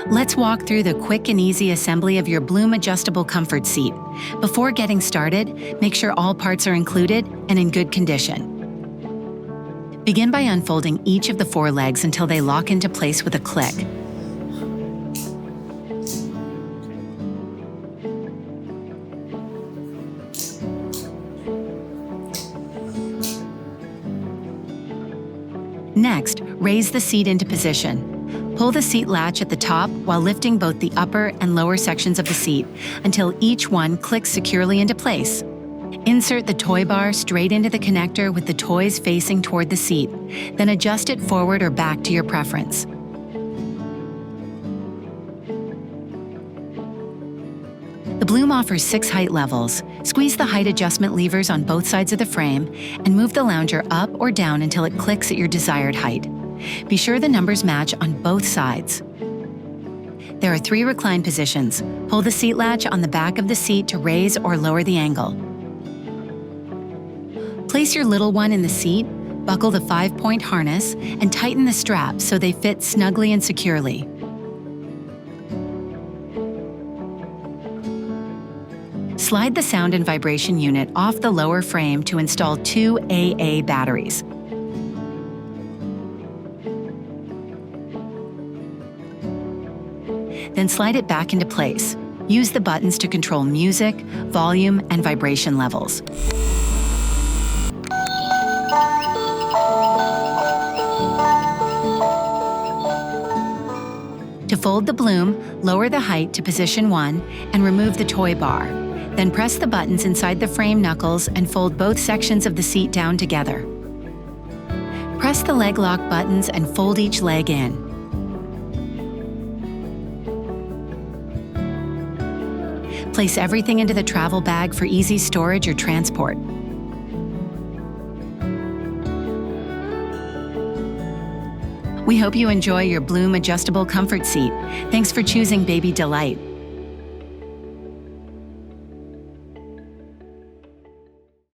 Let's walk through the quick and easy assembly of your Bloom adjustable comfort seat. Before getting started, make sure all parts are included and in good condition. Begin by unfolding each of the 4 legs until they lock into place with a click. Next, raise the seat into position. Pull the seat latch at the top while lifting both the upper and lower sections of the seat until each one clicks securely into place. Insert the toy bar straight into the connector with the toys facing toward the seat, then adjust it forward or back to your preference. The Bloom offers 6 height levels. Squeeze the height adjustment levers on both sides of the frame and move the lounger up or down until it clicks at your desired height. Be sure the numbers match on both sides. There are 3 recline positions. Pull the seat latch on the back of the seat to raise or lower the angle. Place your little one in the seat, buckle the 5-point harness, and tighten the straps so they fit snugly and securely. Slide the sound and vibration unit off the lower frame to install 2 AA batteries. Then slide it back into place. Use the buttons to control music, volume, and vibration levels. To fold the Bloom, lower the height to position 1 and remove the toy bar. Then press the buttons inside the frame knuckles and fold both sections of the seat down together. Press the leg lock buttons and fold each leg in. Place everything into the travel bag for easy storage or transport. We hope you enjoy your Bloom adjustable comfort seat. Thanks for choosing Baby Delight.